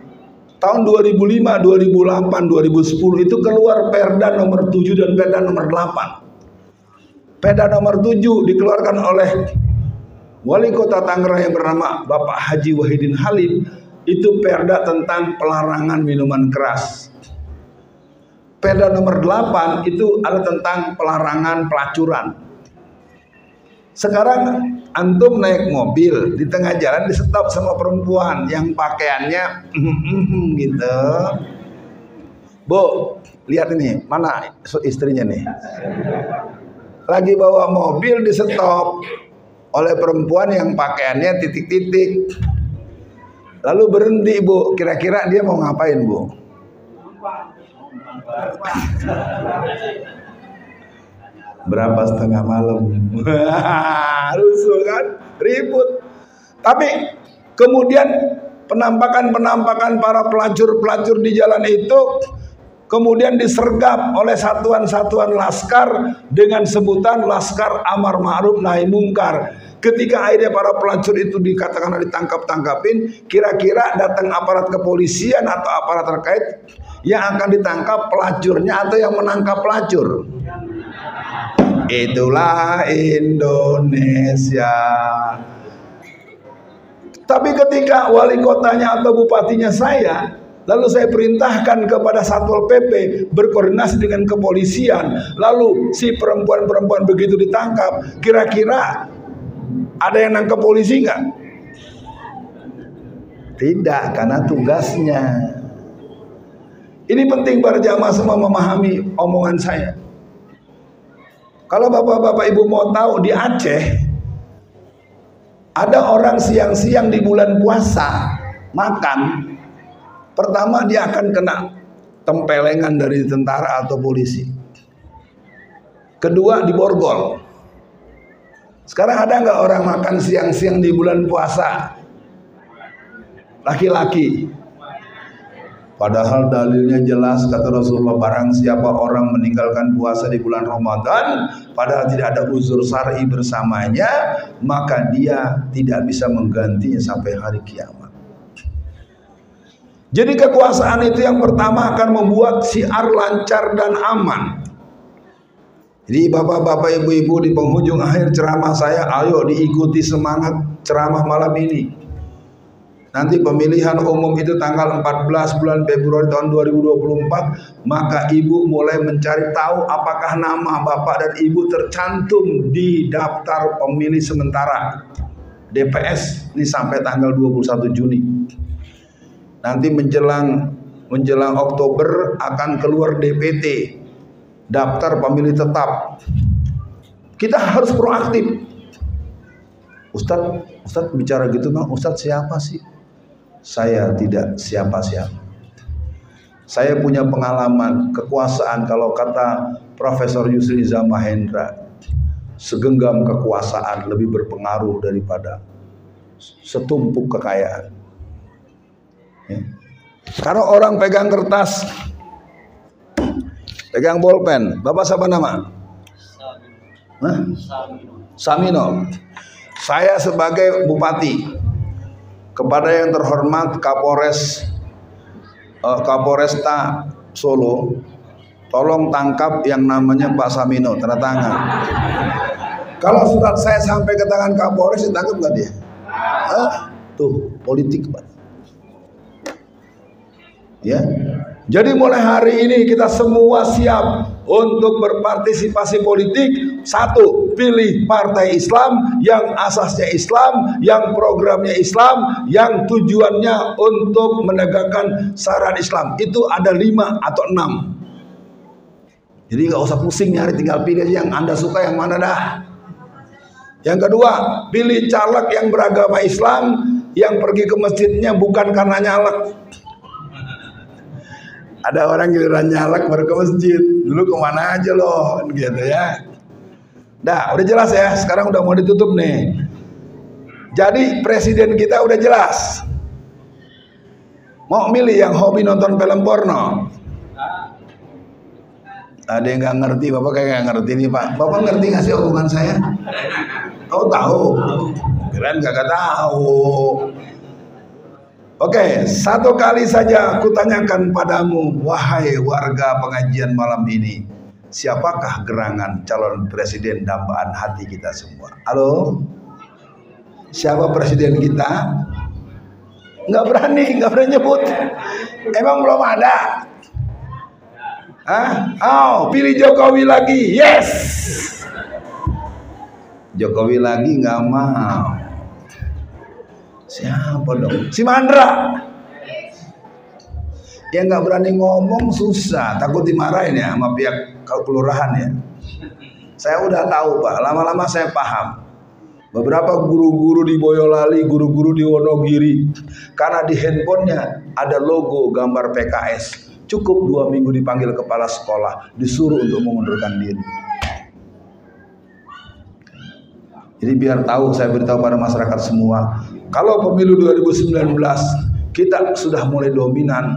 tahun 2005, 2008, 2010 itu keluar Perda nomor 7 dan Perda nomor 8. Perda nomor 7 dikeluarkan oleh Wali Kota Tangerang yang bernama Bapak Haji Wahidin Halim. Itu perda tentang pelarangan minuman keras. Perda nomor 8 itu ada tentang pelarangan pelacuran. Sekarang antum naik mobil di tengah jalan di stop sama perempuan yang pakaiannya gitu. Bu, lihat ini, mana istrinya nih? Lagi bawa mobil di stop oleh perempuan yang pakaiannya titik-titik. Lalu berhenti Bu, kira-kira dia mau ngapain Bu? Berapa setengah malam? Rusuh kan? Ribut. Tapi kemudian penampakan para pelacur-pelacur di jalan itu kemudian disergap oleh satuan-satuan laskar dengan sebutan Laskar Amar Ma'ruf Nahi Mungkar. Ketika akhirnya para pelacur itu dikatakan ditangkap-tangkapin, kira-kira datang aparat kepolisian atau aparat terkait yang akan ditangkap pelacurnya atau yang menangkap pelacur? Itulah Indonesia. Tapi ketika wali kotanya atau bupatinya saya, lalu saya perintahkan kepada Satpol PP berkoordinasi dengan kepolisian, lalu si perempuan-perempuan begitu ditangkap, kira-kira ada yang nangkep polisi nggak? Tidak, karena tugasnya. Ini penting para jamaah semua memahami omongan saya. Kalau bapak-bapak ibu mau tahu, di Aceh ada orang siang-siang di bulan puasa makan, pertama dia akan kena tempelengan dari tentara atau polisi. Kedua diborgol. Sekarang ada nggak orang makan siang-siang di bulan puasa? Laki-laki. Padahal dalilnya jelas, kata Rasulullah, barang siapa orang meninggalkan puasa di bulan Ramadan padahal tidak ada uzur syar'i bersamanya, maka dia tidak bisa menggantinya sampai hari kiamat. Jadi kekuasaan itu yang pertama akan membuat syiar lancar dan aman. Jadi bapak-bapak ibu-ibu di penghujung akhir ceramah saya, ayo diikuti semangat ceramah malam ini. Nanti pemilihan umum itu tanggal 14 bulan Februari tahun 2024, maka ibu mulai mencari tahu apakah nama bapak dan ibu tercantum di daftar pemilih sementara DPS ini sampai tanggal 21 Juni. Nanti menjelang menjelang Oktober akan keluar DPT, daftar pemilih tetap. Kita harus proaktif. Ustadz bicara gitu bang, Ustadz siapa sih? Saya tidak siapa-siapa. Saya punya pengalaman kekuasaan, kalau kata Profesor Yusri Iza Mahendra, segenggam kekuasaan lebih berpengaruh daripada setumpuk kekayaan. Ya. Kalau orang pegang kertas, pegang bolpen, Bapak siapa nama? Samino. Saya sebagai bupati, kepada yang terhormat Kapolresta Solo, tolong tangkap yang namanya Pak Samino, tanda tangan. Kalau surat saya sampai ke tangan Kapolres, ditangkap nggak dia? Tuh politik, Pak. Ya. Jadi mulai hari ini kita semua siap untuk berpartisipasi politik. Satu, pilih partai Islam yang asasnya Islam, yang programnya Islam, yang tujuannya untuk menegakkan syariat Islam. Itu ada 5 atau 6. Jadi nggak usah pusing nyari, tinggal pilih yang Anda suka yang mana dah. Yang kedua, pilih caleg yang beragama Islam, yang pergi ke masjidnya bukan karena nyalek. Ada orang giliran nyalek baru ke masjid, dulu kemana aja loh, gitu ya. Dah, udah jelas ya. Sekarang udah mau ditutup nih. Jadi presiden kita udah jelas. Mau milih yang hobi nonton film porno? Ada yang nggak ngerti, Bapak kayak nggak ngerti nih Pak. Bapak ngerti nggak sih omongan saya? Oh tahu. Keren nggak tahu. Oke, satu kali saja kutanyakan padamu, wahai warga pengajian malam ini, siapakah gerangan calon presiden dambaan hati kita semua? Halo? Siapa presiden kita? Nggak berani nyebut. Emang belum ada? Pilih Jokowi lagi. Yes. Jokowi lagi nggak mau. Siapa dong? Si Mandra. Yang nggak berani ngomong susah, takut dimarahin ya sama pihak kelurahan ya. Saya udah tahu Pak, lama-lama saya paham. Beberapa guru-guru di Boyolali, guru-guru di Wonogiri, karena di handphonenya ada logo gambar PKS, cukup 2 minggu dipanggil kepala sekolah, disuruh untuk mengundurkan diri. Jadi biar tahu, saya beritahu pada masyarakat semua, kalau pemilu 2019 kita sudah mulai dominan,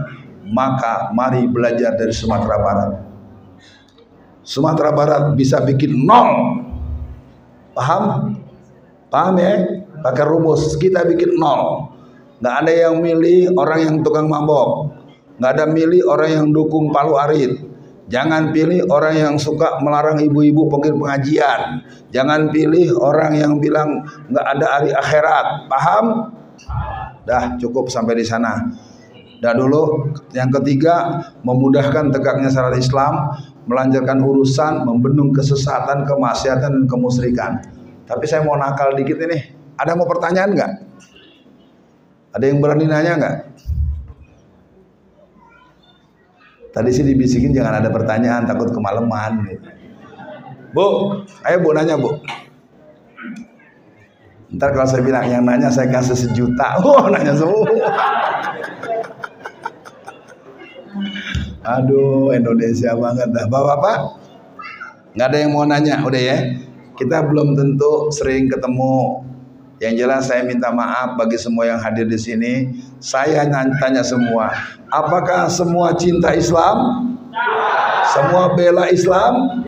maka mari belajar dari Sumatera Barat. Sumatera Barat bisa bikin 0. Paham? Paham ya? Pakai rumus, kita bikin 0. Nggak ada yang milih orang yang tukang mabok. Nggak ada milih orang yang dukung Palu Arit. Jangan pilih orang yang suka melarang ibu-ibu pergi pengajian. Jangan pilih orang yang bilang nggak ada hari akhirat. Paham? Dah cukup sampai di sana. Dah dulu. Yang ketiga, memudahkan tegaknya syariat Islam, melancarkan urusan, membendung kesesatan, kemaksiatan, dan kemusyrikan. Tapi saya mau nakal dikit ini. Ada mau pertanyaan nggak? Ada yang berani nanya nggak? Tadi sih dibisikin jangan ada pertanyaan, takut kemalaman gitu. Bu, ayo Bu nanya Bu. Ntar kalau saya bilang yang nanya saya kasih 1 juta. Nanya semua. Aduh, Indonesia banget dah. Bapak-bapak, nggak ada yang mau nanya, udah ya. Kita belum tentu sering ketemu. Yang jelas saya minta maaf bagi semua yang hadir di sini. Saya tanya semua, apakah semua cinta Islam? Semua bela Islam?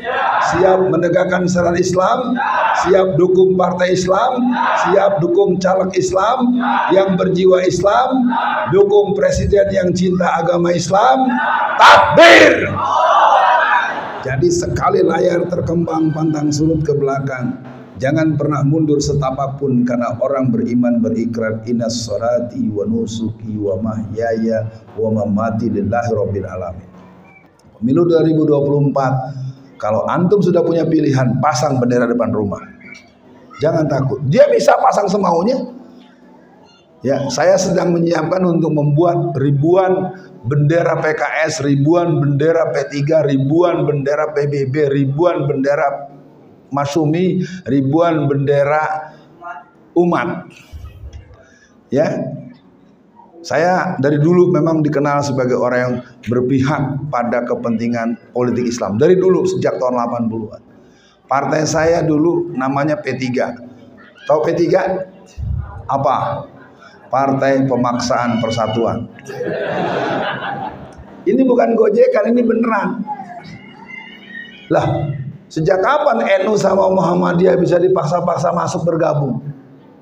Siap menegakkan syariat Islam? Siap dukung partai Islam? Siap dukung caleg Islam yang berjiwa Islam? Dukung presiden yang cinta agama Islam? Takbir! Jadi sekali layar terkembang pantang surut ke belakang. Jangan pernah mundur setapapun, karena orang beriman berikrar innas sholati wa nusuki wa mahyaya wa mamati lillahi rabbil alamin. Pemilu 2024, kalau antum sudah punya pilihan, pasang bendera depan rumah. Jangan takut. Dia bisa pasang semaunya. Ya, saya sedang menyiapkan untuk membuat ribuan bendera PKS, ribuan bendera P3, ribuan bendera PBB, ribuan bendera Masyumi, ribuan bendera umat. Ya, saya dari dulu memang dikenal sebagai orang yang berpihak pada kepentingan politik Islam. Dari dulu, sejak tahun 80-an. Partai saya dulu namanya P3. Tahu P3? Apa? Partai Pemaksaan Persatuan. Ini bukan gojekan, ini beneran. Lah, sejak kapan NU sama Muhammadiyah bisa dipaksa-paksa masuk bergabung?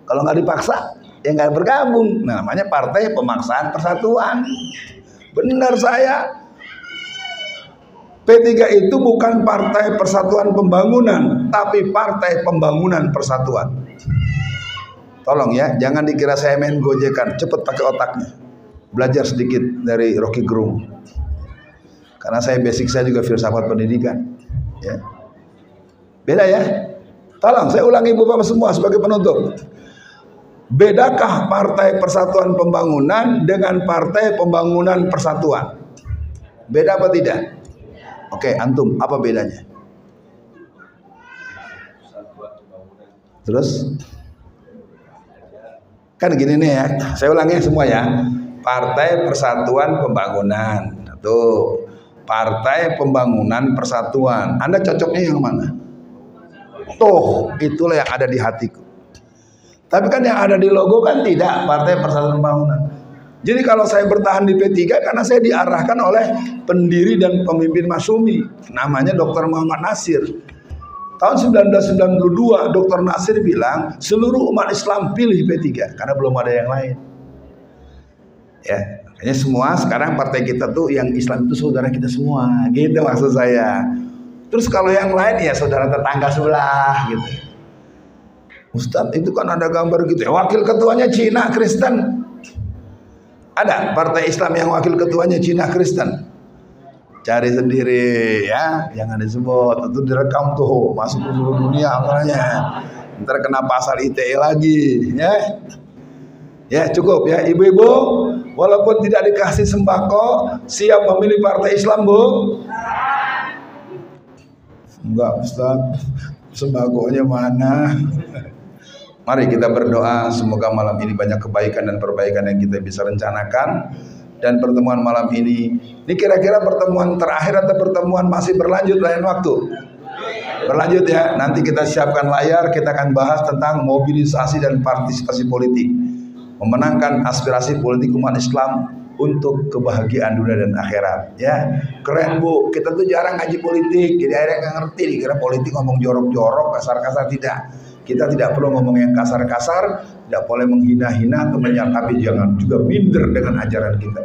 Kalau nggak dipaksa, ya nggak bergabung. Nah, namanya Partai Pemaksaan Persatuan. Benar saya. P3 itu bukan Partai Persatuan Pembangunan, tapi Partai Pembangunan Persatuan. Tolong ya, jangan dikira saya main gojekan. Cepet pakai otaknya. Belajar sedikit dari Rocky Gerung. Karena saya basic saya juga filsafat pendidikan. Ya. Beda ya. Tolong saya ulangi Bapak semua sebagai penutup. Bedakah Partai Persatuan Pembangunan dengan Partai Pembangunan Persatuan? Beda apa tidak? Oke, antum, apa bedanya? Terus? Kan gini nih ya, saya ulangi semua ya. Partai Persatuan Pembangunan. Tuh, Partai Pembangunan Persatuan. Anda cocoknya yang mana? Tuh, itulah yang ada di hatiku. Tapi kan yang ada di logo kan tidak, Partai Persatuan Pembangunan. Jadi kalau saya bertahan di P3 karena saya diarahkan oleh pendiri dan pemimpin Masyumi, namanya Dr. Muhammad Nasir. Tahun 1992 Dr. Nasir bilang seluruh umat Islam pilih P3 karena belum ada yang lain. Ya, makanya semua sekarang partai kita tuh yang Islam itu saudara kita semua, gitu maksud saya. Terus kalau yang lain ya saudara tetangga sebelah gitu. Ustadz itu kan ada gambar gitu ya, wakil ketuanya Cina Kristen. Ada partai Islam yang wakil ketuanya Cina Kristen. Cari sendiri ya, jangan disebut. Itu direkam tuh, masuk ke seluruh dunia amalnya. Ntar kena pasal ITE lagi, ya. Ya cukup ya, ibu-ibu. Walaupun tidak dikasih sembako, siap memilih partai Islam, Bu? Enggak, Ustaz. Sembakonya mana? Mari kita berdoa, semoga malam ini banyak kebaikan dan perbaikan yang kita bisa rencanakan. Dan pertemuan malam ini kira-kira pertemuan terakhir atau pertemuan masih berlanjut lain waktu? Berlanjut ya, nanti kita siapkan layar, kita akan bahas tentang mobilisasi dan partisipasi politik, memenangkan aspirasi politik umat Islam untuk kebahagiaan dunia dan akhirat. Ya, keren Bu, kita tuh jarang ngaji politik, jadi akhirnya nggak ngerti, dikira politik ngomong jorok-jorok, kasar-kasar. Tidak. Kita tidak perlu ngomong yang kasar-kasar, tidak boleh menghina-hina atau tapi jangan juga minder dengan ajaran kita.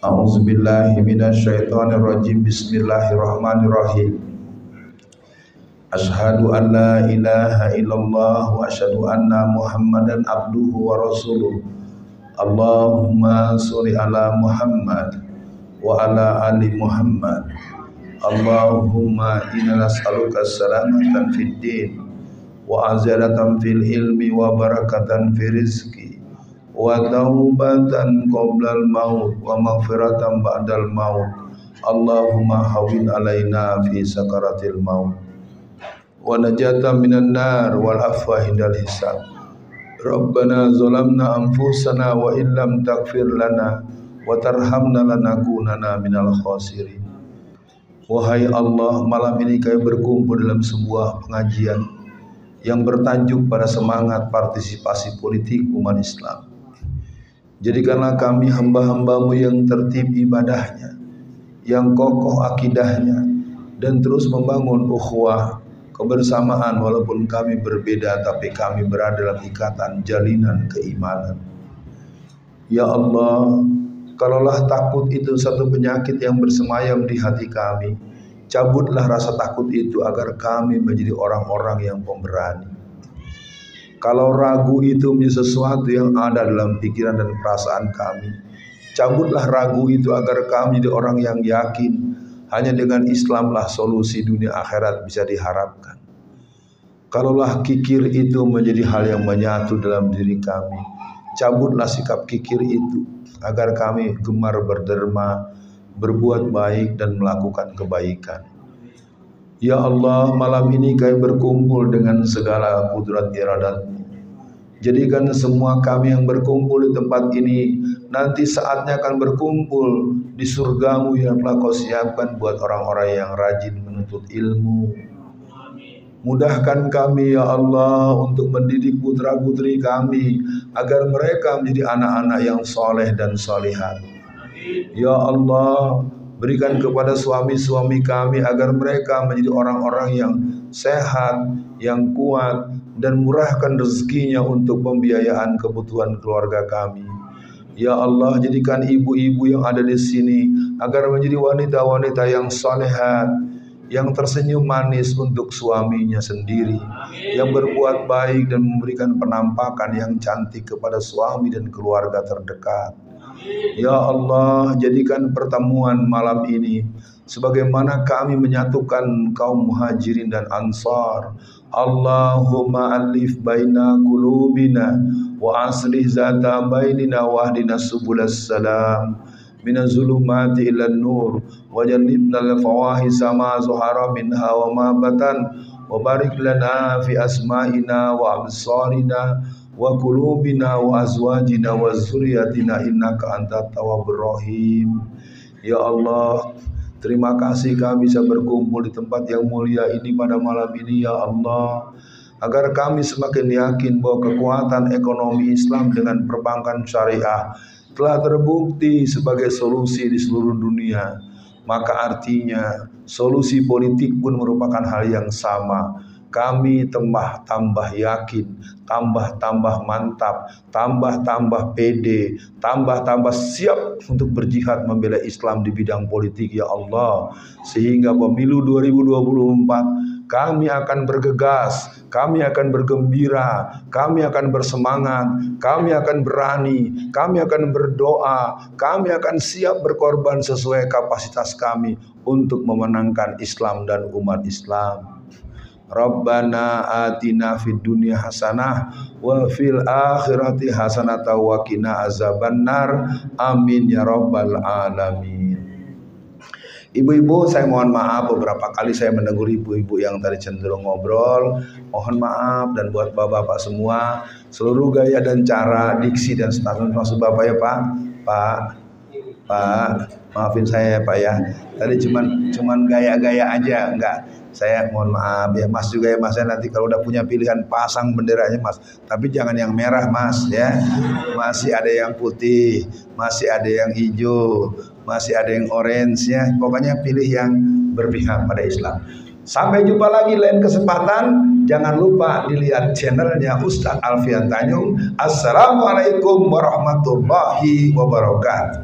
A'udzubillahi minasyaitonirrajim. Bismillahirrahmanirrahim. Asyhadu an la ilaha illallah wa asyhadu anna Muhammadan abduhu wa rasuluh. Allahumma sholli ala Muhammad wa ala ali Muhammad. Allahumma inna nas'aluka salamatan fid din wa azalatan fil ilmi wa barakatan fil rizki wa taubatan qoblal maut wa maghfiratan ba'dal maut. Allahumma hawwin alaina fi sakaratil maut wa najatan minan nar wal afwa hindal hisab. Rabbana zalamna anfusana wa illam taghfir lana wa tarhamna lanakunanna minal khasirin. Wahai Allah, malam ini kami berkumpul dalam sebuah pengajian yang bertajuk pada semangat partisipasi politik umat Islam. Jadikanlah kami hamba-hambamu yang tertib ibadahnya, yang kokoh akidahnya, dan terus membangun ukhuwah, kebersamaan walaupun kami berbeda, tapi kami berada dalam ikatan jalinan keimanan. Ya Allah, kalaulah takut itu satu penyakit yang bersemayam di hati kami, cabutlah rasa takut itu agar kami menjadi orang-orang yang pemberani. Kalau ragu itu menjadi sesuatu yang ada dalam pikiran dan perasaan kami, cabutlah ragu itu agar kami menjadi orang yang yakin hanya dengan Islamlah solusi dunia akhirat bisa diharapkan. Kalaulah kikir itu menjadi hal yang menyatu dalam diri kami, cabutlah sikap kikir itu agar kami gemar berderma, berbuat baik dan melakukan kebaikan. Ya Allah, malam ini kami berkumpul dengan segala kudrat iradat-Mu. Jadikan semua kami yang berkumpul di tempat ini nanti saatnya akan berkumpul di surga-Mu yang telah Kau siapkan buat orang-orang yang rajin menuntut ilmu. Mudahkan kami ya Allah untuk mendidik putra-putri kami agar mereka menjadi anak-anak yang soleh dan solehat. Ya Allah, berikan kepada suami-suami kami agar mereka menjadi orang-orang yang sehat, yang kuat, dan murahkan rezekinya untuk pembiayaan kebutuhan keluarga kami. Ya Allah, jadikan ibu-ibu yang ada di sini agar menjadi wanita-wanita yang solehat, yang tersenyum manis untuk suaminya sendiri, yang berbuat baik dan memberikan penampakan yang cantik kepada suami dan keluarga terdekat. Ya Allah, jadikan pertemuan malam ini sebagaimana kami menyatukan kaum muhajirin dan ansar. Allahumma alif baina qulubina wa aslih zata bainina wahdina subulas salam minaz zulumati ilan nur wa jannibna al-fawahisa ma zuhara minha wa ma batan wa barik lana fi asma'ina wa absarina wa qulubina wa azwajina wa zuriyatina innaka antat tawwabur rahim. Ya Allah, terima kasih kami bisa berkumpul di tempat yang mulia ini pada malam ini ya Allah, agar kami semakin yakin bahwa kekuatan ekonomi Islam dengan perbankan syariah telah terbukti sebagai solusi di seluruh dunia. Maka artinya solusi politik pun merupakan hal yang sama. Kami tambah yakin, tambah mantap, tambah pede, tambah siap untuk berjihad membela Islam di bidang politik ya Allah. Sehingga pemilu 2024 kami akan bergegas, kami akan bergembira, kami akan bersemangat, kami akan berani, kami akan berdoa, kami akan siap berkorban sesuai kapasitas kami untuk memenangkan Islam dan umat Islam. Rabbana atina fid dunya hasanah wa fil akhirati hasanah wa qina azabannar. Amin ya rabbal alamin. Ibu-ibu, saya mohon maaf beberapa kali saya menegur ibu-ibu yang tadi cenderung ngobrol. Mohon maaf, dan buat bapak-bapak semua, seluruh gaya dan cara, diksi dan statement maksud bapak ya Pak, maafin saya ya Pak ya. Tadi cuman gaya-gaya aja, enggak. Saya mohon maaf ya Mas juga ya Mas ya, nanti kalau udah punya pilihan pasang benderanya Mas, tapi jangan yang merah Mas ya, masih ada yang putih, masih ada yang hijau, masih ada yang orange ya, pokoknya pilih yang berpihak pada Islam. Sampai jumpa lagi lain kesempatan, jangan lupa dilihat channelnya Ustadz Alfian Tanjung. Assalamualaikum warahmatullahi wabarakatuh.